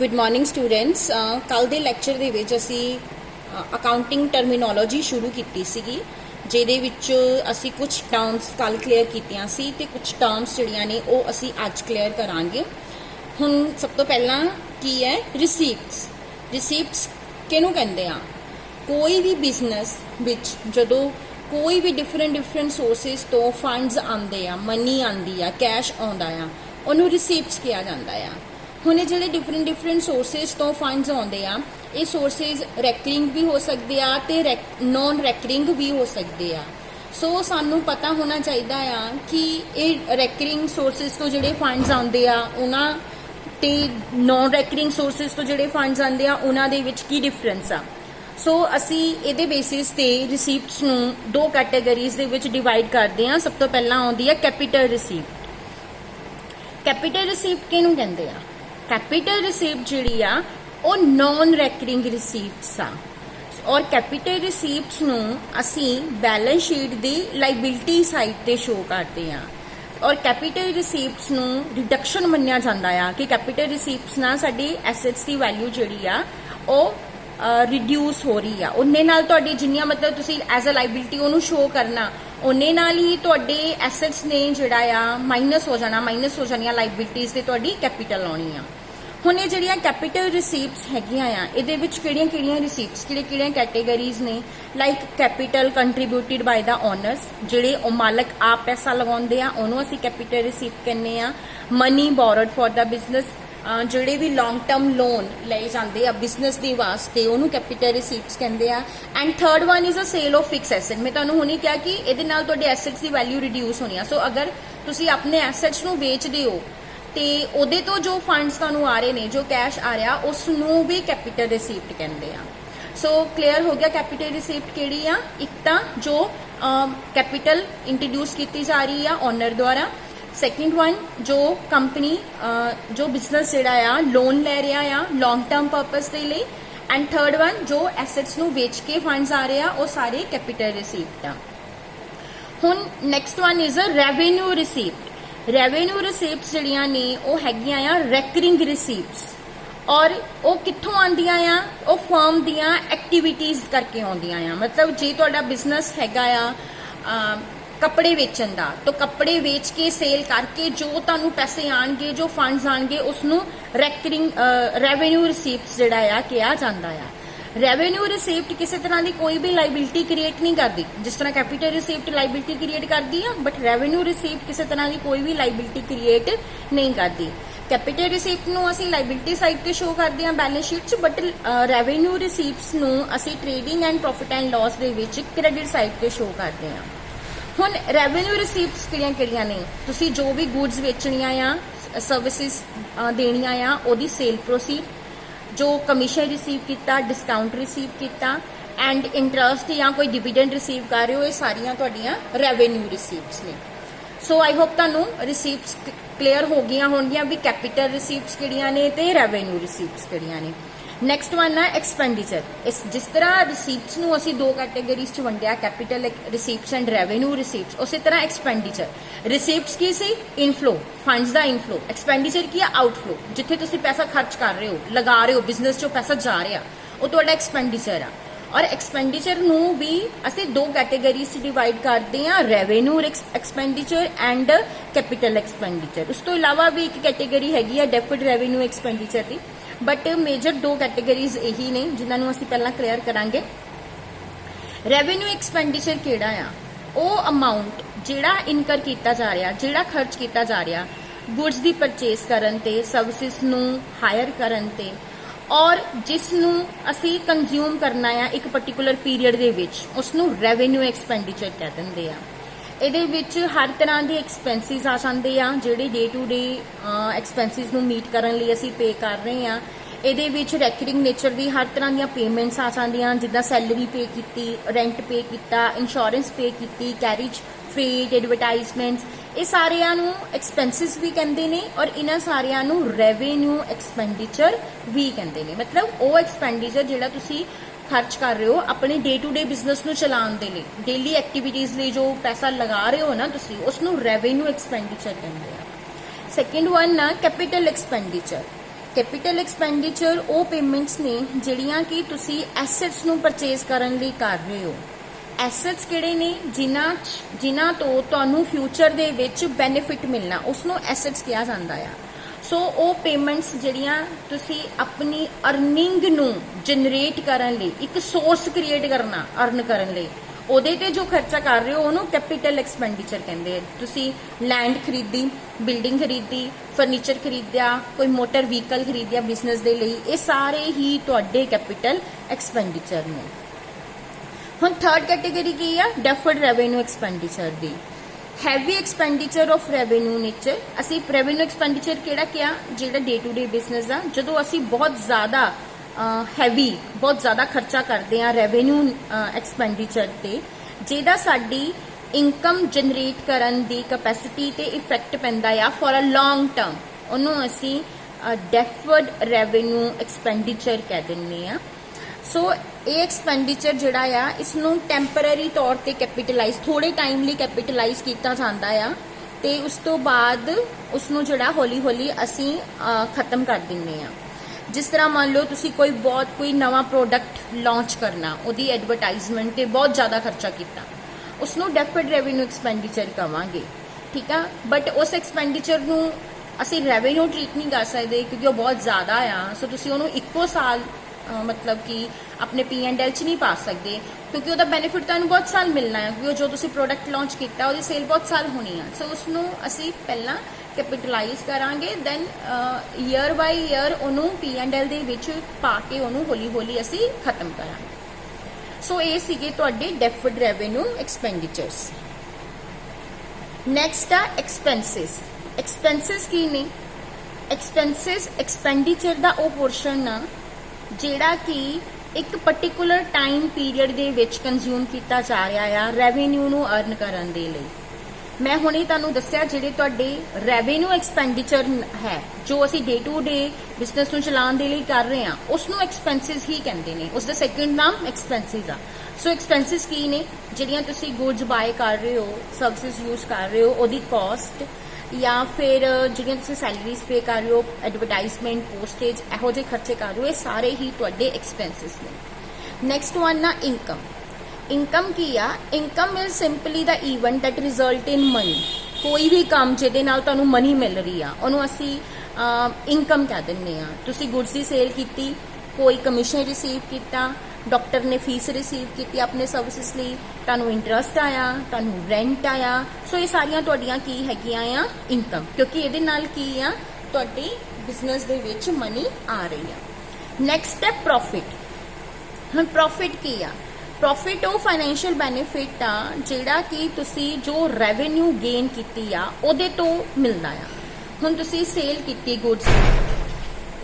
Good morning students. कल के lecture दे विच असी अकाउंटिंग टर्मिनोलॉजी शुरू की सीगी, जिहदे विच असी कुछ टर्म्स कल क्लीयर कीतियां सी ते कुछ टर्म्स जिहड़ियां ने वो असी अज क्लीयर करांगे। हुण सब तो पहला की है रिसीप्ट्स। रिसीप्ट्स किहनूं कहंदे आ? कोई भी बिजनेस विच जदों कोई भी डिफरेंट सोर्सिस तो फंड्स आंदे आ, मनी आंदी आ, कैश आउंदा आ, उहनूं रिसीप्ट्स कहा जांदा आ। हुण ये जिहड़े डिफरेंट सोर्सिस तो फंड्स आउंदे आ, ये सोर्सिस रैकरिंग भी हो सकते आ ते नॉन रैकरिंग भी हो सकते आ। सो सानू पता होना चाहिए आ कि ये रैकरिंग सोर्सिस तो जिहड़े फंड्स आउंदे आ उन्हां ते नॉन रैकरिंग सोर्सिस तो जिहड़े फंड्स आंदे आ उन्हां दे विच की डिफरेंस आ। सो असी इहदे बेसिस ते रिसीप्ट्स नूं दो कैटेगरीज दे विच डिवाइड करदे आ। सब तो पहला आउंदी है कैपिटल रिसीप्ट। कैपिटल रिसीप्ट किहनूं कहंदे आ? कैपिटल रिसीप्ट जिहड़ी आ वो नॉन रैकरिंग रिसीप्ट्स आ और कैपिटल रिसीप्ट्स नूं असी बैलेंस शीट दी लाइबिलिटी साइड ते शो करते हैं और कैपिटल रिसीप्ट्स नूं रिडक्शन मन्निया जांदा आ कि कैपिटल रिसीप्ट्स नाल साडी एसेट्स दी वैल्यू जिहड़ी आ वो रिड्यूस हो रही आ। उन्ने नाल तुहाडी जिन्नियां मतलब तुसी एज अ लाइबिलिटी ओनू शो करना उन्ने नाल ही तुहाडे एसेट्स ने जिहड़ा आ माइनस हो जाणियां लाइबिलिटीज ते तुहाडी कैपिटल आउणी आ। हुण ये जिहड़ियां कैपिटल रिसीप्ट्स हैगियां आ इहदे विच किहड़ियां रिसीप्ट्स किहड़ियां कैटेगरीज ने, like capital contributed by the owners, जिहड़े ओ मालक आप पैसा लगाउंदे आ ओनू असीं कैपिटल रिसीप्ट कहने आ। Money borrowed for the business, जिहड़े भी लॉन्ग टर्म लोन लए जांदे आ बिजनेस दे वास्ते ओनू कैपिटल रिसीप्ट्स कहंदे आ। And third one is a sale of fix asset. मैं तुहानूं हुणे कहा कि इहदे नाल तुहाडे एसेट्स दी वैल्यू रिड्यूस होनी आ। सो अगर तुसीं अपने एसेट्स नूं वेचदे हो ते ਉਹਦੇ ਤੋਂ जो फंड्स ਤੁਹਾਨੂੰ आ रहे ने, जो कैश आ रहा उस ਨੂੰ भी कैपिटल रिसीप्ट कहते हैं। सो क्लीयर हो गया कैपिटल रिसीप्ट ਕਿਹੜੀ ਆ। एक ਤਾਂ जो कैपिटल इंट्रोड्यूस की जा रही है ओनर द्वारा, सैकेंड वन जो कंपनी जो बिजनेस ਜਿਹੜਾ ਆ लोन ले रहा आ लॉन्ग टर्म पर्पस ਦੇ ਲਈ, एंड थर्ड वन जो एसेट्स ਨੂੰ ਵੇਚ ਕੇ फंड्स आ रहे ਆ ਉਹ ਸਾਰੇ कैपिटल रिसीप्ट ਆ। ਹੁਣ next one is a revenue receipt. Revenue receipts जिहड़ियां ने वो हैगियां आ रैकरिंग रिसीप्ट्स और वो कित्थों आंदियां आ? वो फर्म दियां एक्टिविटीज़ करके आउंदियां आ। मतलब जे तुहाडा बिजनेस हैगा आ कपड़े वेचण दा तो कपड़े वेच के सेल करके जो तुहानूं पैसे आणगे, जो फंड्स आणगे उसनूं रैकरिंग रेवेन्यू रिसीप्ट्स जिहड़ा आ कहा जांदा आ। रेवेन्यू रिसीप्ट किसी तरह की कोई भी लाइबिलिटी क्रिएट नहीं करती, जिस तरह कैपिटल रिसीप्ट लाइबिलिटी क्रिएट करती है, बट रेवेन्यू रिसीप्ट किसी तरह की कोई भी लाइबिलिटी क्रिएट नहीं करती। कैपिटल रिसीप्ट नूं असीं लाइबिलिटी साइड ते शो करते हैं बैलेंस शीट च, बट रेवेन्यू रिसीप्ट्स नूं असीं trading and profit and loss they which credit side ते शो करते हैं। हुण रेवेन्यू रिसीप्ट्स किहड़ियां ने? तुसीं जो भी गुड्स वेचणियां आ, सर्विसिस देणियां आ, ओहदी सेल प्रोसीड, जो कमीशन रिसीव किया, डिस्काउंट रिसीव किया एंड इंटरस्ट या कोई डिविडेंड रिसीव कर रहे हो, ये सारियां तुहाडियां रेवेन्यू रिसीप्ट्स ने। सो आई होप तुहानूं रिसीप्ट्स क्लीयर हो गई होणगियां भी कैपिटल रिसीप्ट्स किहड़ियां ने ते रेवेन्यू रिसीप्ट्स किहड़ियां ने। नैक्सट वन है एक्सपेंडिचर। इस जिस तरह रिसीप्ट्स नूं असीं दो कैटेगरीज च वंडिया, capital receipts and revenue receipts, उसी तरह एक्सपेंडिचर। रिसीप्ट्स की सी इनफ्लो, फंड्स दा इनफ्लो, एक्सपेंडिचर की आउटफ्लो, जिथे तुसीं पैसा खर्च कर रहे हो, लगा रहे हो, बिजनेस चों पैसा जा रहा वो तुहाडा एक्सपेंडिचर आ। और एक्सपेंडिचर नूं भी असीं दो कैटेगरीज च डिवाइड करते हैं, revenue expenditure and capital expenditure. उस तो इलावा भी एक कैटेगरी हैगी है डेफर्ड रेवेन्यू एक्सपेंडिचर की, बट मेजर दो कैटेगरीज यही ने जिन्होंने असीं पहला क्लीयर करांगे। रेवेन्यू एक्सपेंडिचर किहड़ा आ? वो अमाउंट जिहड़ा इनकर किया जा रहा, जिहड़ा खर्च किया जा रहा गुड्स की परचेज करन ते, सर्विसिस नूं हायर करन ते, और जिसनूं असीं कंज्यूम करना आ एक पर्टिकुलर पीरीयड दे विच, उसनूं रेवेन्यू एक्सपेंडिचर कह दिंदे आ। ਇਹਦੇ ਵਿੱਚ हर तरह के एक्सपेंसिस आ जाते हैं ਜਿਹੜੇ डे टू डे एक्सपेंसिस ਨੂੰ मीट ਕਰਨ ਲਈ ਅਸੀਂ पे कर रहे हैं। ਇਹਦੇ ਵਿੱਚ रैकरिंग नेचर की हर तरह ਦੀਆਂ पेमेंट्स आ ਜਾਂਦੀਆਂ, ਜਿੱਦਾਂ सैलरी पे की, रेंट पे किया, इंश्योरेंस पे की, कैरिज फ्रेट, एडवरटाइजमेंट्स, ये सारिਆਂ ਨੂੰ एक्सपेंसिस भी कहते हैं और इन्हां सारिਆਂ ਨੂੰ रेवेन्यू एक्सपेंडिचर भी कहते हैं। मतलब वो एक्सपेंडिचर जिहड़ा तुसीं खर्च कर रहे हो अपने डे टू डे बिजनेस नूं चलाउण दे लई, डेली एक्टिविटीज़ लिए जो पैसा लगा रहे हो ना तुसीं, उसनूं रेवेन्यू एक्सपेंडिचर कहते हैं। सैकेंड वन ना कैपिटल एक्सपेंडिचर। कैपिटल एक्सपेंडिचर ਉਹ ਪੇਮੈਂਟਸ ਨੇ ਜਿਹੜੀਆਂ ਕਿ ਤੁਸੀਂ ਐਸੈਟਸ ਨੂੰ ਪਰਚੇਸ ਕਰਨ ਲਈ ਕਰ ਰਹੇ ਹੋ। ਐਸੈਟਸ ਕਿਹੜੇ ਨੇ ਜਿਨ੍ਹਾਂ ਤੋਂ ਤੁਹਾਨੂੰ ਫਿਊਚਰ ਦੇ ਵਿੱਚ ਬੈਨੀਫਿਟ ਮਿਲਣਾ, ਉਸ ਨੂੰ ਐਸੈਟਸ ਕਿਹਾ ਜਾਂਦਾ ਆ। ਸੋ ਉਹ ਪੇਮੈਂਟਸ ਜਿਹੜੀਆਂ ਤੁਸੀਂ ਆਪਣੀ ਅਰਨਿੰਗ ਨੂੰ ਜਨਰੇਟ ਕਰਨ ਲਈ ਇੱਕ ਸੋਰਸ ਕ੍ਰੀਏਟ ਕਰਨਾ, ਅਰਨ ਕਰਨ ਲਈ ਉਹਦੇ ਤੇ ਜੋ ਖਰਚਾ ਕਰ ਰਹੇ ਹੋ ਉਹਨੂੰ ਕੈਪੀਟਲ ਐਕਸਪੈਂਡੀਚਰ ਕਹਿੰਦੇ ਆ। ਤੁਸੀਂ ਲੈਂਡ ਖਰੀਦੀ, ਬਿਲਡਿੰਗ ਖਰੀਦੀ, ਫਰਨੀਚਰ ਖਰੀਦਿਆ, ਕੋਈ ਮੋਟਰ ਵਹੀਕਲ ਖਰੀਦਿਆ ਬਿਜ਼ਨਸ ਦੇ ਲਈ, ਇਹ ਸਾਰੇ ਹੀ ਤੁਹਾਡੇ ਕੈਪੀਟਲ ਐਕਸਪੈਂਡੀਚਰ ਨੇ। ਹੁਣ ਥਰਡ ਕੈਟੇਗਰੀ ਕੀ ਆ? ਡੈਫਰਡ revenue expenditure the. Heavy expenditure of revenue ਵਿੱਚ ਅਸੀਂ ਰੈਵਨਿਊ ਐਕਸਪੈਂਡੀਚਰ ਕਿਹੜਾ ਕਿਹਾ? ਜਿਹੜਾ ਡੇ ਟੂ ਡੇ ਬਿਜ਼ਨਸ ਆ, ਜਦੋਂ ਅਸੀਂ ਬਹੁਤ ਜ਼ਿਆਦਾ ਹੈਵੀ, ਬਹੁਤ ਜ਼ਿਆਦਾ ਖਰਚਾ ਕਰਦੇ ਆ ਰੈਵਨਿਊ ਐਕਸਪੈਂਡੀਚਰ ਤੇ, ਜਿਹਦਾ ਸਾਡੀ ਇਨਕਮ ਜਨਰੇਟ ਕਰਨ ਦੀ ਕੈਪੈਸਿਟੀ ਤੇ ਇਫੈਕਟ ਪੈਂਦਾ ਆ ਫॉर ਅ ਲੌਂਗ ਟਰਮ, ਉਹਨੂੰ ਅਸੀਂ ਡੈਫਰਡ ਰੈਵਨਿਊ ਐਕਸਪੈਂਡੀਚਰ ਕਹਿ ਦਿੰਦੇ ਆ। ਸੋ ਇਹ ਐਕਸਪੈਂਡੀਚਰ ਜਿਹੜਾ ਆ ਇਸ ਨੂੰ ਟੈਂਪਰਰੀ ਤੌਰ ਤੇ ਕੈਪੀਟਲਾਈਜ਼, ਥੋੜੇ ਟਾਈਮ ਲਈ ਕੈਪੀਟਲਾਈਜ਼ ਕੀਤਾ ਜਾਂਦਾ ਆ ਤੇ ਉਸ ਤੋਂ ਬਾਅਦ ਉਸ ਨੂੰ ਜਿਹੜਾ ਹੌਲੀ ਹੌਲੀ ਅਸੀਂ ਖਤਮ ਕਰ ਦਿੰਦੇ ਆ। ਜਿਸ ਤਰ੍ਹਾਂ ਮੰਨ ਲਓ ਤੁਸੀਂ ਕੋਈ ਨਵਾਂ ਪ੍ਰੋਡਕਟ ਲਾਂਚ ਕਰਨਾ, ਉਹਦੀ ਐਡਵਰਟਾਈਜ਼ਮੈਂਟ ਤੇ ਬਹੁਤ ਜ਼ਿਆਦਾ ਖਰਚਾ ਕੀਤਾ, ਉਸ ਨੂੰ ਡੈਫਰਡ ਰੈਵਨਿਊ ਐਕਸਪੈਂਡੀਚਰ ਕਵਾਂਗੇ, ਠੀਕ ਆ। ਬਟ ਉਸ ਐਕਸਪੈਂਡੀਚਰ ਨੂੰ ਅਸੀਂ ਰੈਵਨਿਊ ਟ੍ਰੀਟ ਨਹੀਂ ਕਰ ਸਕਦੇ ਕਿਉਂਕਿ ਉਹ ਬਹੁਤ ਜ਼ਿਆਦਾ ਆ। ਸੋ ਤੁਸੀਂ ਉਹਨੂੰ ਇੱਕੋ ਸਾਲ मतलब कि अपने P&L च नहीं पा सकते क्योंकि ਉਹਦਾ ਬੈਨੀਫਿਟ ਤੁਹਾਨੂੰ ਬਹੁਤ ਸਾਲ ਮਿਲਣਾ ਹੈ, ਕਿਉਂਕਿ ਜੋ ਤੁਸੀਂ ਪ੍ਰੋਡਕਟ ਲਾਂਚ ਕੀਤਾ ਉਹਦੀ ਸੇਲ ਬਹੁਤ ਸਾਲ ਹੋਣੀ ਆ। ਸੋ ਉਸ ਨੂੰ ਅਸੀਂ ਪਹਿਲਾਂ ਕੈਪੀਟਲਾਈਜ਼ ਕਰਾਂਗੇ, ਦੈਨ ਈਅਰ ਬਾਈ ਈਅਰ ਉਹਨੂੰ P&L ਦੇ ਵਿੱਚ ਪਾ ਕੇ ਉਹਨੂੰ ਹੌਲੀ ਹੌਲੀ ਅਸੀਂ ਖਤਮ ਕਰਾਂਗੇ। ਸੋ ਇਹ ਸੀਗੇ ਤੁਹਾਡੇ ਡੈਫਰਡ ਰੈਵਨਿਊ ਐਕਸਪੈਂਡੀਚਰਸ। ਨੈਕਸਟ ਆ ਐਕਸਪੈਂਸਿਸ। ਐਕਸਪੈਂਸਿਸ ਕੀ ਨੇ? ਐਕਸਪੈਂਸਿਸ ਐਕਸਪੈਂਡੀਚਰ ਦਾ ਉਹ ਪੋਰਸ਼ਨ ਆ ਜਿਹੜਾ ਕਿ ਇੱਕ ਪਾਰਟਿਕੂਲਰ ਟਾਈਮ ਪੀਰੀਅਡ ਦੇ ਵਿੱਚ ਕੰਜ਼ਿਊਮ ਕੀਤਾ ਜਾ ਰਿਹਾ ਆ ਰੈਵਨਿਊ ਨੂੰ ਅਰਨ ਕਰਨ ਦੇ ਲਈ। ਮੈਂ ਹੁਣੇ ਤੁਹਾਨੂੰ ਦੱਸਿਆ ਜਿਹੜੇ ਤੁਹਾਡੇ ਰੈਵਨਿਊ ਐਕਸਪੈਂਡੀਚਰ ਹੈ, ਜੋ ਅਸੀਂ ਡੇ ਟੂ ਡੇ ਬਿਜ਼ਨਸ ਨੂੰ ਚਲਾਉਣ ਦੇ ਲਈ ਕਰ ਰਹੇ ਹਾਂ, ਉਸ ਨੂੰ ਐਕਸਪੈਂਸਿਸ ਹੀ ਕਹਿੰਦੇ ਨੇ। ਉਸ ਦਾ ਸੈਕੰਡ ਨਾਮ ਐਕਸਪੈਂਸਿਸ ਆ। ਸੋ ਐਕਸਪੈਂਸਿਸ ਕੀ ਨੇ? ਜਿਹੜੀਆਂ ਤੁਸੀਂ ਗੁੱਡਸ ਬਾਏ ਕਰ ਰਹੇ ਹੋ, ਸਰਵਿਸਿਜ਼ ਯੂਜ਼ ਕਰ ਰਹੇ ਹੋ, ਉਹਦੀ ਕਾਸਟ, ਜਾਂ ਫਿਰ ਜਿਹੜੀਆਂ ਤੁਸੀਂ ਸੈਲਰੀਜ਼ ਪੇ ਕਰ ਰਹੇ ਹੋ, ਐਡਵਰਟਾਈਜ਼ਮੈਂਟ, ਪੋਸਟੇਜ, ਇਹੋ ਜਿਹੇ ਖਰਚੇ ਕਰ ਰਹੇ ਹੋ, ਇਹ ਸਾਰੇ ਹੀ ਤੁਹਾਡੇ ਐਕਸਪੈਂਸਿਸ ਨੇ। ਨੈਕਸਟ ਵਨ ਨਾ ਇਨਕਮ। ਇਨਕਮ ਕੀ ਆ? Income is simply the event that result in money. ਕੋਈ ਵੀ ਕੰਮ ਜਿਹਦੇ ਨਾਲ ਤੁਹਾਨੂੰ ਮਨੀ ਮਿਲ ਰਹੀ ਆ ਉਹਨੂੰ ਅਸੀਂ ਇਨਕਮ ਕਹਿ ਦਿੰਦੇ ਆ। ਤੁਸੀਂ ਗੁੱਡਸ ਦੀ ਸੇਲ ਕੀਤੀ, ਕੋਈ ਕਮਿਸ਼ਨ ਰਿਸੀਵ ਕੀਤਾ, ਡਾਕਟਰ ਨੇ ਫੀਸ ਰਿਸੀਵ ਕੀਤੀ ਆਪਣੇ ਸਰਵਿਸਿਜ਼ ਲਈ, ਤੁਹਾਨੂੰ ਇੰਟਰਸਟ ਆਇਆ, ਤੁਹਾਨੂੰ ਰੈਂਟ ਆਇਆ। ਸੋ ਇਹ ਸਾਰੀਆਂ ਤੁਹਾਡੀਆਂ ਕੀ ਹੈਗੀਆਂ ਆ? ਇਨਕਮ, ਕਿਉਂਕਿ ਇਹਦੇ ਨਾਲ ਕੀ ਆ? ਤੁਹਾਡੀ ਬਿਜ਼ਨਸ ਦੇ ਵਿੱਚ ਮਨੀ ਆ ਰਹੀ ਆ। Next step profit. ਹੁਣ ਪ੍ਰੋਫਿਟ ਕੀ ਆ? ਪ੍ਰੋਫਿਟ ਉਹ ਫਾਈਨੈਂਸ਼ੀਅਲ ਬੈਨੀਫਿਟ ਆ ਜਿਹੜਾ ਕਿ ਤੁਸੀਂ ਜੋ ਰੈਵਨਿਊ ਗੇਨ ਕੀਤੀ ਆ ਉਹਦੇ ਤੋਂ ਮਿਲਦਾ ਆ। ਹੁਣ ਤੁਸੀਂ ਸੇਲ ਕੀਤੀ ਗੁੱਡਸ,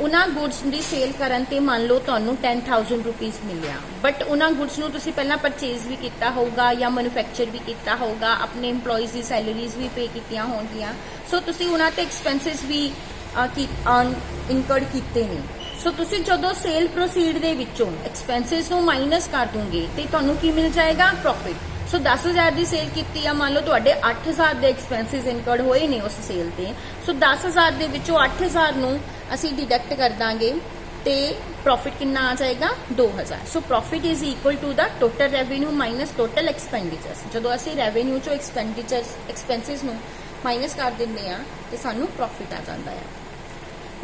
ਉਹਨਾਂ ਗੁੱਡਸ ਦੀ ਸੇਲ ਕਰਨ ਤੇ ਮੰਨ ਲਓ ਤੁਹਾਨੂੰ 10,000 ਰੁਪੀਜ਼ ਮਿਲਿਆ, ਬਟ ਉਹਨਾਂ ਗੁੱਡਸ ਨੂੰ ਤੁਸੀਂ ਪਹਿਲਾਂ ਪਰਚੇਜ਼ ਵੀ ਕੀਤਾ ਹੋਊਗਾ ਜਾਂ ਮੈਨੂਫੈਕਚਰ ਵੀ ਕੀਤਾ ਹੋਊਗਾ, ਆਪਣੇ EMPLOYEES ਦੀ ਸੈਲਰੀਜ਼ ਵੀ ਪੇ ਕੀਤੀਆਂ ਹੋਣਗੀਆਂ। ਸੋ ਤੁਸੀਂ ਉਹਨਾਂ ਤੇ ਐਕਸਪੈਂਸਿਸ ਵੀ ਇਨਕਰਡ ਕੀਤੇ ਨੇ। ਸੋ ਤੁਸੀਂ ਜਦੋਂ ਸੇਲ ਪ੍ਰੋਸੀਡ ਦੇ ਵਿੱਚੋਂ ਐਕਸਪੈਂਸਿਸ ਨੂੰ ਮਾਈਨਸ ਕਰ ਦੋਗੇ ਤੇ ਤੁਹਾਨੂੰ ਕੀ ਮਿਲ ਜਾਏਗਾ? ਪ੍ਰੋਫਿਟ। ਸੋ 10,000 ਦੀ ਸੇਲ ਕੀਤੀ ਆ, ਮੰਨ ਲਓ ਤੁਹਾਡੇ 8,000 ਦੇ ਐਕਸਪੈਂਸਿਸ ਇਨਕਰਡ ਹੋਏ ਨੇ ਉਸ ਸੇਲ ਤੇ। ਸੋ 10,000 ਦੇ ਵਿੱਚੋਂ 8,000 ਨੂੰ ਅਸੀਂ ਡਿਡਕਟ ਕਰ ਦਾਂਗੇ ਤੇ ਪ੍ਰੋਫਿਟ ਕਿੰਨਾ ਆ ਜਾਏਗਾ? 2,000। So profit is equal to the total revenue minus total expenditures. ਜਦੋਂ ਅਸੀਂ ਰੈਵਨਿਊ ਚੋਂ ਐਕਸਪੈਂਸਿਸ ਨੂੰ ਮਾਈਨਸ ਕਰ ਦਿੰਦੇ ਆ ਤੇ ਸਾਨੂੰ ਪ੍ਰੋਫਿਟ ਆ ਜਾਂਦਾ ਹੈ।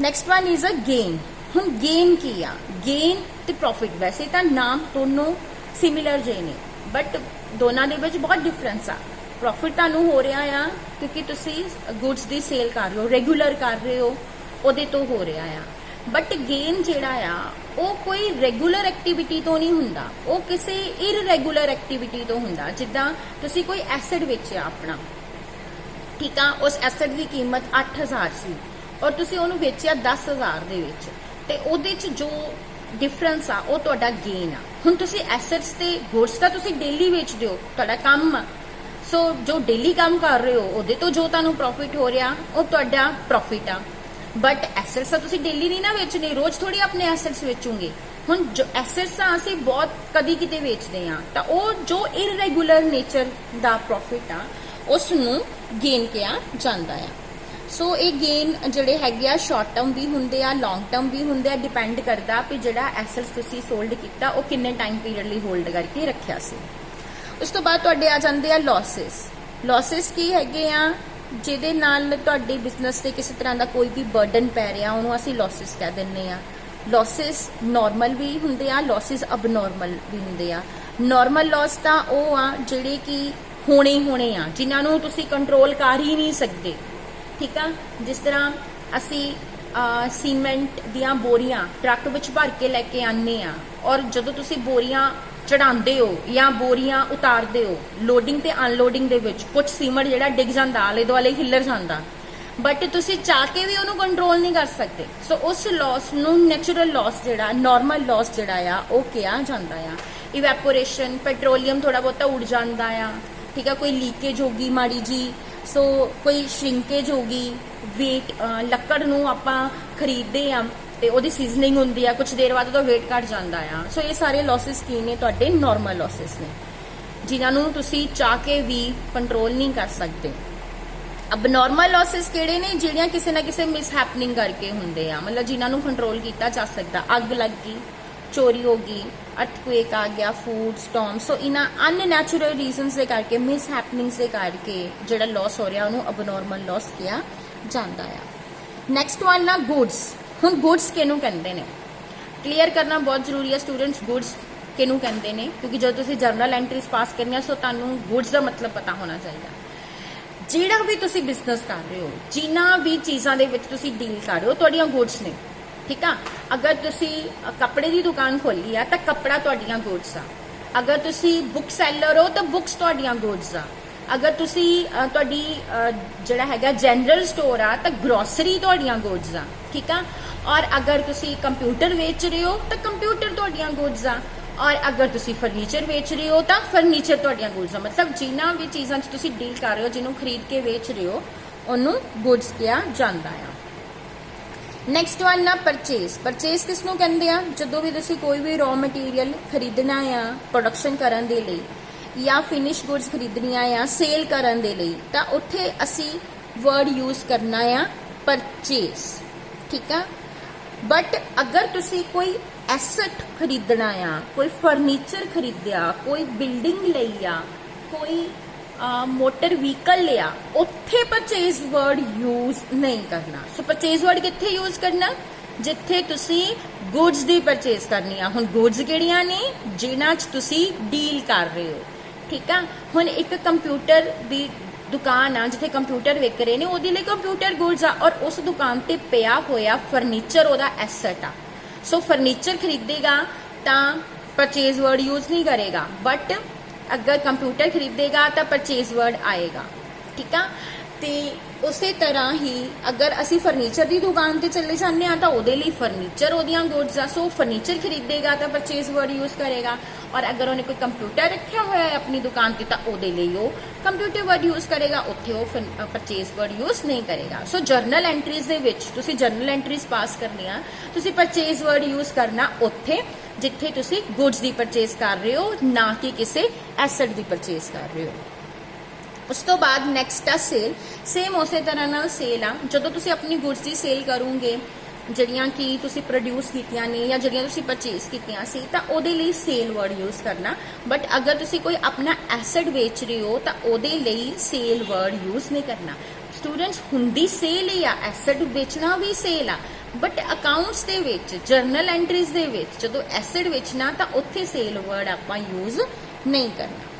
Next one is a gain. ਹੁਣ ਗੇਨ ਕੀ ਆ? ਗੇਨ ਤੇ ਪ੍ਰੋਫਿਟ ਵੈਸੇ ਤਾਂ ਨਾਮ ਦੋਨੋਂ ਸਿਮਿਲਰ ਜੇ ਨੇ, ਬਟ ਦੋਨਾਂ ਦੇ ਵਿੱਚ ਬਹੁਤ ਡਿਫਰੈਂਸ ਆ। ਪ੍ਰੋਫਿਟ ਤੁਹਾਨੂੰ ਹੋ ਰਿਹਾ ਆ ਕਿਉਂਕਿ ਤੁਸੀਂ ਗੁੱਡਸ ਦੀ ਸੇਲ ਕਰ ਰਹੇ ਹੋ, ਰੈਗੂਲਰ ਕਰ ਰਹੇ ਹੋ, ਉਹਦੇ ਤੋਂ ਹੋ ਰਿਹਾ ਆ। ਬਟ ਗੇਨ ਜਿਹੜਾ ਆ ਉਹ ਕੋਈ ਰੈਗੂਲਰ ਐਕਟੀਵਿਟੀ ਤੋਂ ਨਹੀਂ ਹੁੰਦਾ, ਉਹ ਕਿਸੇ ਇਰਰੈਗੂਲਰ ਐਕਟੀਵਿਟੀ ਤੋਂ ਹੁੰਦਾ। ਜਿੱਦਾਂ ਤੁਸੀਂ ਕੋਈ ਐਸੈਟ ਵੇਚਿਆ ਆਪਣਾ, ਠੀਕ ਆ, ਉਸ ਐਸੈਟ ਦੀ ਕੀਮਤ 8,000 ਸੀ ਔਰ ਤੁਸੀਂ ਉਹਨੂੰ ਵੇਚਿਆ 10,000 ਦੇ ਵਿੱਚ, ਤੇ ਉਹਦੇ 'ਚ ਜੋ ਡਿਫਰੈਂਸ ਆ ਉਹ ਤੁਹਾਡਾ ਗੇਨ ਆ। ਹੁਣ ਤੁਸੀਂ ਐਸੈਟਸ ਤੇ ਗੁੱਡਸ ਤਾਂ ਤੁਸੀਂ ਡੇਲੀ ਵੇਚਦੇ ਹੋ, ਤੁਹਾਡਾ ਕੰਮ ਆ। ਸੋ ਜੋ ਡੇਲੀ ਕੰਮ ਕਰ ਰਹੇ ਹੋ ਉਹਦੇ ਤੋਂ ਜੋ ਤੁਹਾਨੂੰ ਪ੍ਰੋਫਿਟ ਹੋ ਰਿਹਾ ਉਹ ਤੁਹਾਡਾ ਪ੍ਰੋਫਿਟ ਆ। ਬਟ ਐਸੈਟਸ ਤਾਂ ਤੁਸੀਂ ਡੇਲੀ ਨਹੀਂ ਨਾ ਵੇਚਣੇ, ਰੋਜ਼ ਥੋੜੀ ਆਪਣੇ ਐਸੈਟਸ ਵੇਚੋਗੇ। ਹੁਣ ਜੋ ਐਸੈਟਸ ਆ ਅਸੀਂ ਬਹੁਤ ਕਦੀ ਕਿਤੇ ਵੇਚਦੇ ਆ, ਤਾਂ ਉਹ ਜੋ ਇਰਰੈਗੂਲਰ ਨੇਚਰ ਦਾ ਪ੍ਰੋਫਿਟ ਆ ਉਸ ਨੂੰ ਗੇਨ ਕਿਹਾ ਜਾਂਦਾ ਆ। ਸੋ ਇਹ ਗੇਨ ਜਿਹੜੇ ਹੈਗੇ ਆ ਸ਼ਾਰਟ ਟਰਮ ਵੀ ਹੁੰਦੇ ਆ, ਲੌਂਗ ਟਰਮ ਵੀ ਹੁੰਦੇ ਆ, ਡਿਪੈਂਡ ਕਰਦਾ ਵੀ ਜਿਹੜਾ ਐਸੈਟਸ ਤੁਸੀਂ ਸੋਲਡ ਕੀਤਾ ਉਹ ਕਿੰਨੇ ਟਾਈਮ ਪੀਰੀਅਡ ਲਈ ਹੋਲਡ ਕਰਕੇ ਰੱਖਿਆ ਸੀ। ਉਸ ਤੋਂ ਬਾਅਦ ਤੁਹਾਡੇ ਆ ਜਾਂਦੇ ਆ ਲਾਸਸ ਕੀ ਹੈਗੇ ਆ, ਜਿਹਦੇ ਨਾਲ ਤੁਹਾਡੇ ਬਿਜ਼ਨਸ ਤੇ ਕਿਸੇ ਤਰ੍ਹਾਂ ਦਾ ਕੋਈ ਵੀ ਬਰਡਨ ਪੈ ਰਿਹਾ ਉਹਨੂੰ ਅਸੀਂ ਲਾਸਸ ਕਹਿ ਦਿੰਦੇ ਆ। ਲਾਸਸ ਨਾਰਮਲ ਵੀ ਹੁੰਦੇ ਆ, ਲਾਸਸ ਅਬਨੋਰਮਲ ਵੀ ਹੁੰਦੇ ਆ। ਨਾਰਮਲ ਲਾਸ ਤਾਂ ਉਹ ਆ ਜਿਹੜੇ ਕਿ ਹੋਣੇ ਆ, ਜਿਨ੍ਹਾਂ ਨੂੰ ਤੁਸੀਂ ਕੰਟਰੋਲ ਕਰ ਹੀ ਨਹੀਂ ਸਕਦੇ, ਠੀਕ ਆ। ਜਿਸ ਤਰ੍ਹਾਂ ਅਸੀਂ ਸੀਮੈਂਟ ਦੀਆਂ ਬੋਰੀਆਂ ਟਰੱਕ ਵਿੱਚ ਭਰ ਕੇ ਲੈ ਕੇ ਆਉਂਦੇ ਆ, ਔਰ ਜਦੋਂ ਤੁਸੀਂ ਬੋਰੀਆਂ ਚੜਾਉਂਦੇ ਹੋ ਜਾਂ ਬੋਰੀਆਂ ਉਤਾਰਦੇ ਹੋ, ਲੋਡਿੰਗ ਤੇ ਅਨਲੋਡਿੰਗ ਦੇ ਵਿੱਚ ਕੁਝ ਸੀਮੈਂਟ ਜਿਹੜਾ ਡਿੱਗ ਜਾਂਦਾ, ਆਲੇ ਦੁਆਲੇ ਹਿੱਲਰ ਜਾਂਦਾ, ਬਟ ਤੁਸੀਂ ਚਾਹ ਕੇ ਵੀ ਉਹਨੂੰ ਕੰਟਰੋਲ ਨਹੀਂ ਕਰ ਸਕਦੇ। ਸੋ ਉਸ ਲਾਸ ਨੂੰ ਨੈਚੁਰਲ ਲਾਸ ਜਿਹੜਾ, ਨਾਰਮਲ ਲਾਸ ਜਿਹੜਾ ਆ ਉਹ ਕਿਹਾ ਜਾਂਦਾ ਆ। ਇਵੈਪੋਰੇਸ਼ਨ, ਪੈਟਰੋਲੀਅਮ ਥੋੜਾ ਬਹੁਤਾ ਉੱਡ ਜਾਂਦਾ ਆ, ਠੀਕ ਆ, ਕੋਈ ਲੀਕੇਜ ਹੋਗੀ ਮਾੜੀ ਜੀ, ਸੋ ਕੋਈ ਸ਼ਰਿੰਕੇਜ ਹੋਗੀ, ਵੇਟ, ਲੱਕੜ ਨੂੰ ਆਪਾਂ ਖਰੀਦਦੇ ਆ ਤੇ ਉਹਦੀ ਸੀਜ਼ਨਿੰਗ ਹੁੰਦੀ ਆ, ਕੁਝ ਦੇਰ ਬਾਅਦ ਉਹਦਾ ਵੇਟ ਘਟ ਜਾਂਦਾ ਆ। ਸੋ ਇਹ ਸਾਰੇ ਲਾਸਸ ਕੀ ਨੇ, ਤੁਹਾਡੇ ਨਾਰਮਲ ਲਾਸਸ ਨੇ, ਜਿਨ੍ਹਾਂ ਨੂੰ ਤੁਸੀਂ ਚਾਹ ਕੇ ਵੀ ਕੰਟਰੋਲ ਨਹੀਂ ਕਰ ਸਕਦੇ। ਅਬਨੋਰਮਲ ਲਾਸਸ ਕਿਹੜੇ ਨੇ, ਜਿਹੜੀਆਂ ਕਿਸੇ ਨਾ ਕਿਸੇ ਮਿਸਹੈਪਨਿੰਗ ਕਰਕੇ ਹੁੰਦੇ ਆ, ਮਤਲਬ ਜਿਨ੍ਹਾਂ ਨੂੰ ਕੰਟਰੋਲ ਕੀਤਾ ਜਾ ਸਕਦਾ। ਅੱਗ ਲੱਗ ਗਈ, ਚੋਰੀ ਹੋ ਗਈ, ਅਰਥਕੁਏਕ ਆ ਗਿਆ, ਫੂਡ ਸਟਾਰਮ, ਸੋ ਇਹਨਾਂ ਅਨਨੈਚੁਰਲ ਰੀਜ਼ਨਸ ਦੇ ਕਰਕੇ, ਮਿਸਹੈਪਨਿੰਗਸ ਦੇ ਕਰਕੇ ਜਿਹੜਾ ਲਾਸ ਹੋ ਰਿਹਾ ਉਹਨੂੰ ਅਬਨੋਰਮਲ ਲਾਸ ਕਿਹਾ ਜਾਂਦਾ ਆ। ਨੈਕਸਟ ਵਨ ਨਾ ਗੁੱਡਸ। ਹੁਣ ਗੁੱਡਸ ਕਿਹਨੂੰ ਕਹਿੰਦੇ ਨੇ, ਕਲੀਅਰ ਕਰਨਾ ਬਹੁਤ ਜ਼ਰੂਰੀ ਹੈ ਸਟੂਡੈਂਟਸ। ਗੁੱਡਸ ਕਿਹਨੂੰ ਕਹਿੰਦੇ ਨੇ, ਕਿਉਂਕਿ ਜਦੋਂ ਤੁਸੀਂ ਜਰਨਲ ਐਂਟਰੀਜ਼ ਪਾਸ ਕਰਨੀਆਂ, ਸੋ ਤੁਹਾਨੂੰ ਗੁੱਡਸ ਦਾ ਮਤਲਬ ਪਤਾ ਹੋਣਾ ਚਾਹੀਦਾ। ਜਿਹੜਾ ਵੀ ਤੁਸੀਂ ਬਿਜ਼ਨਸ ਕਰ ਰਹੇ ਹੋ, ਜਿਨ੍ਹਾਂ ਵੀ ਚੀਜ਼ਾਂ ਦੇ ਵਿੱਚ ਤੁਸੀਂ ਡੀਲ ਕਰ ਰਹੇ ਹੋ, ਤੁਹਾਡੀਆਂ ਗੁੱਡਸ ਨੇ, ਠੀਕ ਆ। ਅਗਰ ਤੁਸੀਂ ਕੱਪੜੇ ਦੀ ਦੁਕਾਨ ਖੋਲੀ ਆ ਤਾਂ ਕੱਪੜਾ ਤੁਹਾਡੀਆਂ ਗੁੱਡਸ ਆ। ਅਗਰ ਤੁਸੀਂ ਬੁੱਕ ਸੈਲਰ ਹੋ ਤਾਂ ਬੁੱਕਸ ਤੁਹਾਡੀਆਂ ਗੁੱਡਸ ਆ। ਅਗਰ ਤੁਸੀਂ ਤੁਹਾਡੀ ਜਿਹੜਾ ਹੈਗਾ ਜਨਰਲ ਸਟੋਰ ਆ ਤਾਂ ਗਰੋਸਰੀ ਤੁਹਾਡੀਆਂ ਗੁੱਡਸ ਆ, ਠੀਕ ਆ। ਔਰ ਅਗਰ ਤੁਸੀਂ ਕੰਪਿਊਟਰ ਵੇਚ ਰਹੇ ਹੋ ਤਾਂ ਕੰਪਿਊਟਰ ਤੁਹਾਡੀਆਂ ਗੁੱਡਸ ਆ। ਔਰ ਅਗਰ ਤੁਸੀਂ ਫਰਨੀਚਰ ਵੇਚ ਰਹੇ ਹੋ ਤਾਂ ਫਰਨੀਚਰ ਤੁਹਾਡੀਆਂ ਗੁੱਡਸ ਆ। ਮਤਲਬ ਜਿਨ੍ਹਾਂ ਵੀ ਚੀਜ਼ਾਂ 'ਚ ਤੁਸੀਂ ਡੀਲ ਕਰ ਰਹੇ ਹੋ, ਜਿਹਨੂੰ ਖਰੀਦ ਕੇ ਵੇਚ ਰਹੇ ਹੋ, ਉਹਨੂੰ ਗੁੱਡਸ ਕਿਹਾ ਜਾਂਦਾ ਆ। ਨੈਕਸਟ ਵਨ ਨਾ ਪਰਚੇਸ ਕਿਸ ਨੂੰ ਕਹਿੰਦੇ ਆ, ਜਦੋਂ ਵੀ ਤੁਸੀਂ ਕੋਈ ਵੀ ਰॉ ਮਟੀਰੀਅਲ ਖਰੀਦਣਾ ਆ ਪ੍ਰੋਡਕਸ਼ਨ ਕਰਨ ਦੇ ਲਈ, ਜਾਂ ਫਿਨਿਸ਼ ਗੁੱਡਸ ਖਰੀਦਣੀਆਂ ਆ ਸੇਲ ਕਰਨ ਦੇ ਲਈ, ਤਾਂ ਉੱਥੇ ਅਸੀਂ ਵਰਡ ਯੂਜ਼ ਕਰਨਾ ਆ ਪਰਚੇਸ, ਠੀਕ ਆ। ਬਟ ਅਗਰ ਤੁਸੀਂ ਕੋਈ ਐਸਟ ਖਰੀਦਣਾ ਆ, ਕੋਈ ਫਰਨੀਚਰ ਖਰੀਦਿਆ, ਕੋਈ ਬਿਲਡਿੰਗ ਲਈ ਆ, ਕੋਈ ਮੋਟਰ ਵਹੀਕਲ ਲਿਆ, ਉੱਥੇ ਪਰਚੇਸ ਵਰਡ ਯੂਜ਼ ਨਹੀਂ ਕਰਨਾ। ਸੋ ਪਰਚੇਸ ਵਰਡ ਕਿੱਥੇ ਯੂਜ਼ ਕਰਨਾ, ਜਿੱਥੇ ਤੁਸੀਂ ਗੁੱਡਸ ਦੀ ਪਰਚੇਸ ਕਰਨੀ ਆ। ਹੁਣ ਗੁੱਡਸ ਕਿਹੜੀਆਂ ਨੇ, ਜਿਨ੍ਹਾਂ 'ਚ ਤੁਸੀਂ ਡੀਲ ਕਰ ਰਹੇ ਹੋ, ਠੀਕ ਆ। ਹੁਣ ਇੱਕ ਕੰਪਿਊਟਰ ਦੀ ਦੁਕਾਨ ਆ ਜਿੱਥੇ ਕੰਪਿਊਟਰ ਵਿਕ ਰਹੇ ਨੇ, ਉਹਦੇ ਲਈ ਕੰਪਿਊਟਰ ਗੁੱਡਸ ਆ, ਔਰ ਉਸ ਦੁਕਾਨ ਤੇ ਪਿਆ ਹੋਇਆ ਫਰਨੀਚਰ ਉਹਦਾ ਐਸਟ ਆ। ਸੋ ਫਰਨੀਚਰ ਖਰੀਦੇਗਾ ਤਾਂ ਪਰਚੇਸ ਵਰਡ ਯੂਜ਼ ਨਹੀਂ ਕਰੇਗਾ, ਬਟ ਅਗਰ ਕੰਪਿਊਟਰ ਖਰੀਦੇਗਾ ਤਾਂ ਪਰਚੇਸ ਵਰਡ ਆਏਗਾ, ਠੀਕ ਆ। ਤੇ ਉਸੇ ਤਰ੍ਹਾਂ ਹੀ ਅਗਰ ਅਸੀਂ ਫਰਨੀਚਰ ਦੀ ਦੁਕਾਨ ਤੇ ਚੱਲੇ ਜਾਂਦੇ ਆ ਤਾਂ ਉਹਦੇ ਲਈ ਫਰਨੀਚਰ ਉਹਦੀਆਂ ਗੁੱਡਸ ਆ। ਸੋ ਫਰਨੀਚਰ ਖਰੀਦੇਗਾ ਤਾਂ ਪਰਚੇਸ ਵਰਡ ਯੂਜ਼ ਕਰੇਗਾ, ਔਰ ਅਗਰ ਉਹਨੇ ਕੋਈ ਕੰਪਿਊਟਰ ਰੱਖਿਆ ਹੋਇਆ ਹੈ ਆਪਣੀ ਦੁਕਾਨ ਤੇ ਤਾਂ ਉਹਦੇ ਲਈ ਉਹ ਕੰਪਿਊਟਰ ਵਰਡ ਯੂਜ਼ ਕਰੇਗਾ, ਉੱਥੇ ਉਹ ਪਰਚੇਸ ਵਰਡ ਯੂਜ਼ ਨਹੀਂ ਕਰੇਗਾ। ਸੋ ਜਰਨਲ ਐਂਟਰੀਜ਼ ਦੇ ਵਿੱਚ ਤੁਸੀਂ ਜਰਨਲ ਐਂਟਰੀਜ਼ ਪਾਸ ਕਰਨੀਆਂ, ਤੁਸੀਂ ਪਰਚੇਸ ਵਰਡ ਯੂਜ਼ ਕਰਨਾ ਉੱਥੇ ਜਿੱਥੇ ਤੁਸੀਂ ਗੁੱਡਸ ਦੀ ਪਰਚੇਸ ਕਰ ਰਹੇ ਹੋ, ਨਾ ਕਿ ਕਿਸੇ ਐਸਟ ਦੀ ਪਰਚੇਸ ਕਰ ਰਹੇ ਹੋ। ਉਸ ਤੋਂ ਬਾਅਦ ਨੈਕਸਟ ਆ ਸੇਮ ਉਸੇ ਤਰ੍ਹਾਂ ਨਾਲ ਸੇਲ ਆ। ਜਦੋਂ ਤੁਸੀਂ ਆਪਣੀ ਗੁੱਡਸ ਦੀ ਸੇਲ ਕਰੋਗੇ, ਜਿਹੜੀਆਂ ਕਿ ਤੁਸੀਂ ਪ੍ਰੋਡਿਊਸ ਕੀਤੀਆਂ ਨੇ ਜਾਂ ਜਿਹੜੀਆਂ ਤੁਸੀਂ ਪਰਚੇਸ ਕੀਤੀਆਂ ਸੀ, ਤਾਂ ਉਹਦੇ ਲਈ ਸੇਲ ਵਰਡ ਯੂਜ਼ ਕਰਨਾ। ਬਟ ਅਗਰ ਤੁਸੀਂ ਕੋਈ ਆਪਣਾ ਐਸਟ ਵੇਚ ਰਹੇ ਹੋ ਤਾਂ ਉਹਦੇ ਲਈ ਸੇਲ ਵਰਡ ਯੂਜ਼ ਨਹੀਂ ਕਰਨਾ। ਸਟੂਡੈਂਟਸ, ਹੁੰਦੀ ਸੇਲ ਹੀ ਆ, ਐਸਟ ਵੇਚਣਾ ਵੀ ਸੇਲ ਆ, ਬਟ ਅਕਾਊਂਟਸ ਦੇ ਵਿੱਚ, ਜਰਨਲ ਐਂਟਰੀਜ਼ ਦੇ ਵਿੱਚ ਜਦੋਂ ਐਸਟ ਵੇਚਣਾ ਤਾਂ ਉੱਥੇ ਸੇਲ ਵਰਡ ਆਪਾਂ ਯੂਜ਼ ਨਹੀਂ ਕਰਨਾ।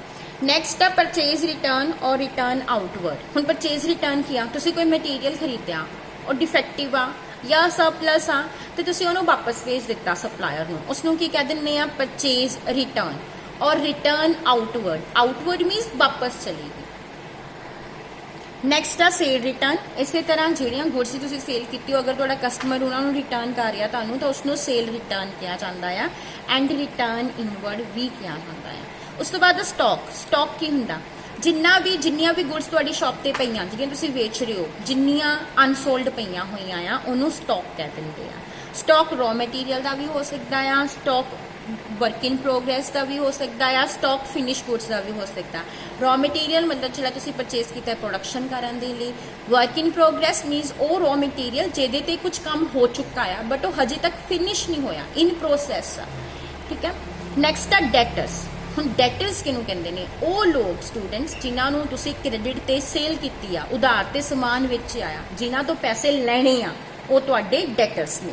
ਨੈਕਸਟ ਆ ਪਰਚੇਜ਼ ਰਿਟਰਨ ਔਰ ਰਿਟਰਨ ਆਊਟਵਰਡ। ਹੁਣ ਪਰਚੇਜ਼ ਰਿਟਰਨ ਕੀ ਆ, ਤੁਸੀਂ ਕੋਈ ਮਟੀਰੀਅਲ ਖਰੀਦਿਆ, ਉਹ ਡਿਫੈਕਟਿਵ ਆ ਜਾਂ ਸਰਪਲਸ ਆ, ਤੇ ਤੁਸੀਂ ਉਹਨੂੰ ਵਾਪਸ ਭੇਜ ਦਿੱਤਾ ਸਪਲਾਇਰ ਨੂੰ, ਉਸ ਨੂੰ ਕੀ ਕਹਿ ਦਿੰਦੇ ਆ, ਪਰਚੇਜ਼ ਰਿਟਰਨ। ਔਰ ਰਿਟਰਨ ਆਊਟਵਰਡ, ਆਊਟਵਰਡ ਮੀਨਸ ਵਾਪਸ ਚਲੇਗੀ। ਨੈਕਸਟ ਆ ਸੇਲ ਰਿਟਰਨ। ਇਸੇ ਤਰ੍ਹਾਂ ਜਿਹੜੀਆਂ ਗੁੱਡਸ ਤੁਸੀਂ ਸੇਲ ਕੀਤੀ ਹੋ, ਅਗਰ ਤੁਹਾਡਾ ਕਸਟਮਰ ਉਹਨਾਂ ਨੂੰ ਰਿਟਰਨ ਕਰ ਰਿਹਾ ਤੁਹਾਨੂੰ, ਤਾਂ ਉਸ ਨੂੰ ਸੇਲ ਰਿਟਰਨ ਕਿਹਾ ਜਾਂਦਾ ਆ। ਐਂਡ ਰਿਟਰਨ ਇਨਵਰਡ ਵੀ ਕਿਹਾ ਜਾਂਦਾ ਆ। ਉਸ ਤੋਂ ਬਾਅਦ ਸਟਾਕ ਕੀ ਹੁੰਦਾ, ਜਿੰਨੀਆਂ ਵੀ ਗੁੱਡਸ ਤੁਹਾਡੀ ਸ਼ਾਪ ਤੇ ਪਈਆਂ, ਜਿਹੜੀਆਂ ਤੁਸੀਂ ਵੇਚ ਰਹੇ ਹੋ, ਜਿੰਨੀਆਂ ਅਨਸੋਲਡ ਪਈਆਂ ਹੋਈਆਂ ਆ, ਉਹਨੂੰ ਸਟਾਕ ਕਹਿ ਦਿੰਦੇ ਆ। ਸਟਾਕ ਰॉ ਮਟੀਰੀਅਲ ਦਾ ਵੀ ਹੋ ਸਕਦਾ ਆ, ਸਟਾਕ वर्क इन प्रोग्रेस का भी हो सकता है, स्टॉक फिनिश गुड्स का भी हो सकता है। रॉ मटीरियल मतलब ਜਿਹੜਾ ਤੁਸੀਂ ਪਰਚੇਸ ਕੀਤਾ ਹੈ ਪ੍ਰੋਡਕਸ਼ਨ ਕਰਨ ਦੇ ਲਈ। ਵਰਕ ਇਨ ਪ੍ਰੋਗਰੈਸ ਮੀਨਸ ਉਹ ਰॉ ਮਟੀਰੀਅਲ ਜਿਹਦੇ ਤੇ ਕੁਝ ਕੰਮ ਹੋ ਚੁੱਕਾ ਆ ਬਟ ਉਹ ਹਜੇ ਤੱਕ ਫਿਨਿਸ਼ ਨਹੀਂ ਹੋਇਆ, ਇਨ ਪ੍ਰੋਸੈਸ ਆ, ਠੀਕ ਹੈ। ਨੈਕਸਟ ਆ ਡੈਟਰਸ। ਹੁਣ ਡੈਟਰਸ ਕਿਹਨੂੰ ਕਹਿੰਦੇ ਨੇ? ਉਹ ਲੋਕ ਸਟੂਡੈਂਟਸ ਜਿਨ੍ਹਾਂ ਨੂੰ ਤੁਸੀਂ ਕ੍ਰੈਡਿਟ ਤੇ ਸੇਲ ਕੀਤੀ ਆ, ਉਧਾਰ ਤੇ ਸਮਾਨ ਵੇਚਿਆ ਆ, ਜਿਨ੍ਹਾਂ ਤੋਂ ਪੈਸੇ ਲੈਣੇ ਆ, ਉਹ ਤੁਹਾਡੇ ਡੈਟਰਸ ਨੇ।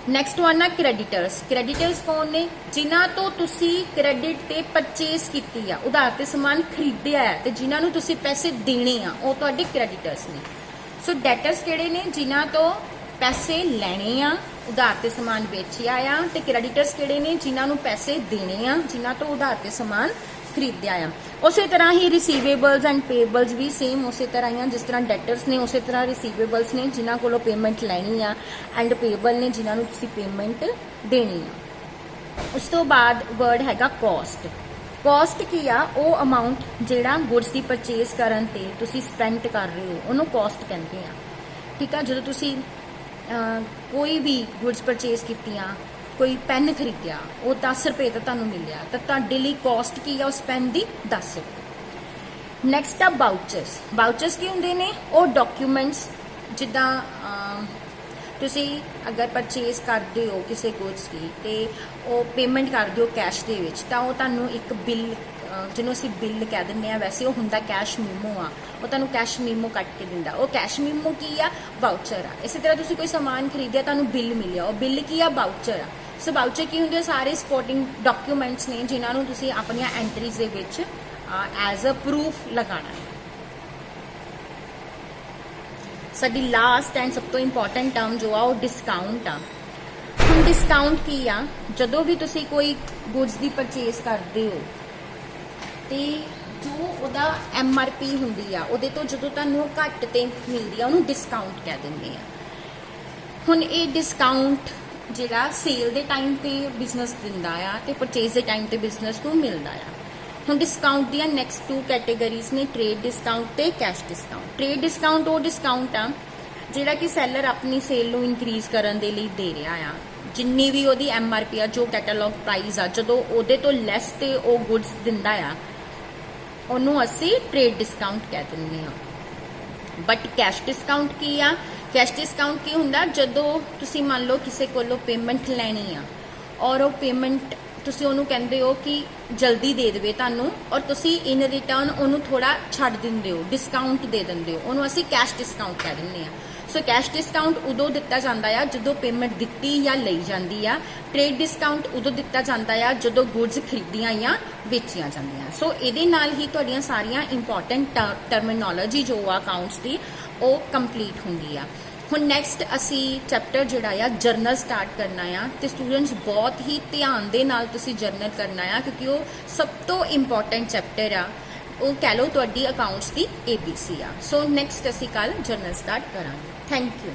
ਨੈਕਸਟ ਵਨ ਆ ਕ੍ਰੈਡੀਟਰਸ। ਕ੍ਰੈਡੀਟਰਸ ਕੌਣ ਨੇ? ਜਿਨ੍ਹਾਂ ਤੋਂ ਤੁਸੀਂ ਕ੍ਰੈਡਿਟ ਤੇ ਪਰਚੇਸ ਕੀਤੀ ਆ, ਉਧਾਰ ਤੇ ਸਮਾਨ ਖਰੀਦਿਆ ਹੈ ਤੇ ਜਿਨ੍ਹਾਂ ਨੂੰ ਤੁਸੀਂ ਪੈਸੇ ਦੇਣੇ ਆ, ਉਹ ਤੁਹਾਡੇ ਕ੍ਰੈਡੀਟਰਸ ਨੇ। ਸੋ ਡੈਟਰਸ ਕਿਹੜੇ ਨੇ? ਜਿਨ੍ਹਾਂ ਤੋਂ ਪੈਸੇ ਲੈਣੇ ਆ, ਉਧਾਰ ਤੇ ਸਮਾਨ ਵੇਚਿਆ ਆ, ਤੇ ਕ੍ਰੈਡੀਟਰਸ ਕਿਹੜੇ ਨੇ? ਜਿਨ੍ਹਾਂ ਨੂੰ ਪੈਸੇ ਦੇਣੇ ਆ, ਜਿਨ੍ਹਾਂ ਤੋਂ ਉਧਾਰ ਤੇ ਸਮਾਨ ਖਰੀਦਿਆ ਆ। ਉਸੇ ਤਰ੍ਹਾਂ ਹੀ ਰਿਸੀਵੇਬਲਸ ਐਂਡ ਪੇਬਲਸ ਵੀ ਸੇਮ ਉਸੇ ਤਰ੍ਹਾਂ ਹੀ ਆ, ਜਿਸ ਤਰ੍ਹਾਂ ਡੈਟਰਸ ਨੇ ਉਸੇ ਤਰ੍ਹਾਂ ਰਿਸੀਵੇਬਲਸ ਨੇ ਜਿਨ੍ਹਾਂ ਕੋਲੋਂ ਪੇਮੈਂਟ ਲੈਣੀ ਆ, ਐਂਡ ਪੇਬਲ ਨੇ ਜਿਨ੍ਹਾਂ ਨੂੰ ਤੁਸੀਂ ਪੇਮੈਂਟ ਦੇਣੀ ਆ। ਉਸ ਤੋਂ ਬਾਅਦ ਵਰਡ ਹੈਗਾ ਕੋਸਟ। ਕੋਸਟ ਕੀ ਆ? ਉਹ ਅਮਾਉਂਟ ਜਿਹੜਾ ਗੁੱਡਸ ਦੀ ਪਰਚੇਸ ਕਰਨ ਤੇ ਤੁਸੀਂ ਸਪੈਂਡ ਕਰ ਰਹੇ ਹੋ, ਉਹਨੂੰ ਕੋਸਟ ਕਹਿੰਦੇ ਆ, ਠੀਕ ਆ। ਜਦੋਂ ਤੁਸੀਂ ਕੋਈ ਵੀ ਗੁੱਡਸ ਪਰਚੇਸ ਕੀਤੀਆਂ, ਕੋਈ ਪੈਨ ਖਰੀਦਿਆ, ਉਹ 10 ਰੁਪਏ ਦਾ ਤੁਹਾਨੂੰ ਮਿਲਿਆ, ਤਾਂ ਤੁਹਾਡੇ ਲਈ ਕੋਸਟ ਕੀ ਆ ਉਸ ਪੈਨ ਦੀ? 10 ਰੁਪਏ। ਨੈਕਸਟ ਆ ਬਾਊਚਰਸ। ਬਾਊਚਰਸ ਕੀ ਹੁੰਦੇ ਨੇ? ਉਹ ਡਾਕੂਮੈਂਟਸ ਜਿੱਦਾਂ ਤੁਸੀਂ ਅਗਰ ਪਰਚੇਸ ਕਰਦੇ ਹੋ ਕਿਸੇ ਗੁੱਡਸ ਦੀ ਤੇ ਉਹ ਪੇਮੈਂਟ ਕਰਦੇ ਹੋ ਕੈਸ਼ ਦੇ ਵਿੱਚ, ਤਾਂ ਉਹ ਤੁਹਾਨੂੰ ਇੱਕ ਬਿੱਲ, ਜਿਹਨੂੰ ਅਸੀਂ ਬਿੱਲ ਕਹਿ ਦਿੰਦੇ ਆ, ਵੈਸੇ ਉਹ ਹੁੰਦਾ ਕੈਸ਼ ਮੀਮੋ ਆ, ਉਹ ਤੁਹਾਨੂੰ ਕੈਸ਼ ਮੀਮੋ ਕੱਟ ਕੇ ਦਿੰਦਾ। ਉਹ ਕੈਸ਼ ਮੀਮੋ ਕੀ ਆ? ਵਾਊਚਰ ਆ। ਇਸੇ ਤਰ੍ਹਾਂ ਤੁਸੀਂ ਕੋਈ ਸਮਾਨ ਖਰੀਦਿਆ, ਤੁਹਾਨੂੰ ਬਿੱਲ ਮਿਲਿਆ, ਉਹ ਬਿੱਲ ਕੀ ਆ? ਵਾਊਚਰ ਆ। ਸੋ ਵਾਊਚਰ ਕੀ ਹੁੰਦੇ? ਸਾਰੇ ਸਪੋਰਟਿੰਗ ਡਾਕੂਮੈਂਟਸ ਨੇ ਜਿਨ੍ਹਾਂ ਨੂੰ ਤੁਸੀਂ ਆਪਣੀਆਂ ਐਂਟਰੀਜ਼ ਦੇ ਵਿੱਚ ਐਜ਼ ਅ ਪ੍ਰੂਫ ਲਗਾਉਣਾ ਹੈ। ਸਾਡੀ ਲਾਸਟ ਐਂਡ ਸਭ ਤੋਂ ਇੰਪੋਰਟੈਂਟ ਟਰਮ ਜੋ ਆ ਉਹ ਡਿਸਕਾਊਂਟ ਆ। ਹੁਣ ਡਿਸਕਾਊਂਟ ਕੀ ਆ? ਜਦੋਂ ਵੀ ਤੁਸੀਂ ਕੋਈ ਗੁੱਡਸ ਦੀ ਪਰਚੇਸ ਕਰਦੇ ਹੋ ਤੇ ਜੋ ਉਹਦਾ MRP ਹੁੰਦੀ ਆ, ਉਹਦੇ ਤੋਂ ਜਦੋਂ ਤੁਹਾਨੂੰ ਘੱਟ ਤੇ ਮਿਲਦੀ ਆ, ਉਹਨੂੰ ਡਿਸਕਾਊਂਟ ਕਹਿ ਦਿੰਦੇ ਆ। ਹੁਣ ਇਹ ਡਿਸਕਾਊਂਟ ਜਿਹੜਾ ਸੇਲ ਦੇ ਟਾਈਮ ਤੇ ਬਿਜ਼ਨਸ ਦਿੰਦਾ ਆ ਤੇ ਪਰਚੇਸ ਦੇ ਟਾਈਮ ਤੇ ਬਿਜ਼ਨਸ ਨੂੰ ਮਿਲਦਾ ਆ। ਹੁਣ ਡਿਸਕਾਊਂਟ ਦੀਆਂ ਨੈਕਸਟ 2 ਕੈਟੇਗਰੀਜ਼ ਨੇ, ਟ੍ਰੇਡ ਡਿਸਕਾਊਂਟ ਤੇ ਕੈਸ਼ ਡਿਸਕਾਊਂਟ। ਟ੍ਰੇਡ ਡਿਸਕਾਊਂਟ ਉਹ ਡਿਸਕਾਊਂਟ ਆ ਜਿਹੜਾ ਕਿ ਸੈਲਰ ਆਪਣੀ ਸੇਲ ਨੂੰ ਇਨਕਰੀਜ਼ ਕਰਨ ਦੇ ਲਈ ਦੇ ਰਿਹਾ ਆ। ਜਿੰਨੀ ਵੀ ਉਹਦੀ MRP ਆ, ਜੋ ਕੈਟਾਲੌਗ ਪ੍ਰਾਈਸ ਆ, ਜਦੋਂ ਉਹਦੇ ਤੋਂ ਲੈਸ ਤੇ ਉਹ ਗੁੱਡਸ ਦਿੰਦਾ ਆ, ਉਹਨੂੰ ਅਸੀਂ ਟ੍ਰੇਡ ਡਿਸਕਾਊਂਟ ਕਹਿ ਦਿੰਦੇ ਆ। ਬਟ ਕੈਸ਼ ਡਿਸਕਾਊਂਟ ਕੀ ਆ? ਕੈਸ਼ ਡਿਸਕਾਊਂਟ ਕੀ ਹੁੰਦਾ? ਜਦੋਂ ਤੁਸੀਂ ਮੰਨ ਲਓ ਕਿਸੇ ਕੋਲੋਂ ਪੇਮੈਂਟ ਲੈਣੀ ਆ ਔਰ ਉਹ ਪੇਮੈਂਟ ਤੁਸੀਂ ਉਹਨੂੰ ਕਹਿੰਦੇ ਹੋ ਕਿ ਜਲਦੀ ਦੇ ਦੇਵੇ ਤੁਹਾਨੂੰ, ਔਰ ਤੁਸੀਂ ਇਨ ਰਿਟਰਨ ਉਹਨੂੰ ਥੋੜਾ ਛੱਡ ਦਿੰਦੇ ਹੋ, ਡਿਸਕਾਊਂਟ ਦੇ ਦਿੰਦੇ ਹੋ, ਉਹਨੂੰ ਅਸੀਂ ਕੈਸ਼ ਡਿਸਕਾਊਂਟ ਕਹਿ ਦਿੰਦੇ ਆ। ਸੋ ਕੈਸ਼ ਡਿਸਕਾਊਂਟ ਉਦੋਂ ਦਿੱਤਾ ਜਾਂਦਾ ਆ ਜਦੋਂ ਪੇਮੈਂਟ ਦਿੱਤੀ ਜਾਂ ਲਈ ਜਾਂਦੀ ਆ। ਟ੍ਰੇਡ ਡਿਸਕਾਊਂਟ ਉਦੋਂ ਦਿੱਤਾ ਜਾਂਦਾ ਆ ਜਦੋਂ ਗੁੱਡਸ ਖਰੀਦੀਆਂ ਜਾਂ ਵੇਚੀਆਂ ਜਾਂਦੀਆਂ। ਸੋ ਇਹਦੇ ਨਾਲ ਹੀ ਤੁਹਾਡੀਆਂ ਸਾਰੀਆਂ ਇੰਪੋਰਟੈਂਟ ਟਰਮੀਨੋਲੋਜੀ ਜੋ ਆ ਅਕਾਊਂਟਸ ਦੀ, ਉਹ ਕੰਪਲੀਟ ਹੁੰਦੀ ਆ। ਹੁਣ ਨੈਕਸਟ ਅਸੀਂ ਚੈਪਟਰ ਜਿਹੜਾ ਆ ਜਰਨਲ ਸਟਾਰਟ ਕਰਨਾ ਆ, ਤੇ ਸਟੂਡੈਂਟਸ ਬਹੁਤ ਹੀ ਧਿਆਨ ਦੇ ਨਾਲ ਤੁਸੀਂ ਜਰਨਲ ਕਰਨਾ ਆ, ਕਿਉਂਕਿ ਉਹ ਸਭ ਤੋਂ ਇੰਪੋਰਟੈਂਟ ਚੈਪਟਰ ਆ। ਉਹ ਕਹਿ ਲਓ ਤੁਹਾਡੀ ਅਕਾਊਂਟਸ ਦੀ ABC ਆ। ਸੋ ਨੈਕਸਟ ਅਸੀਂ ਕੱਲ ਜਰਨਲ ਸਟਾਰਟ ਕਰਾਂਗੇ। Thank you.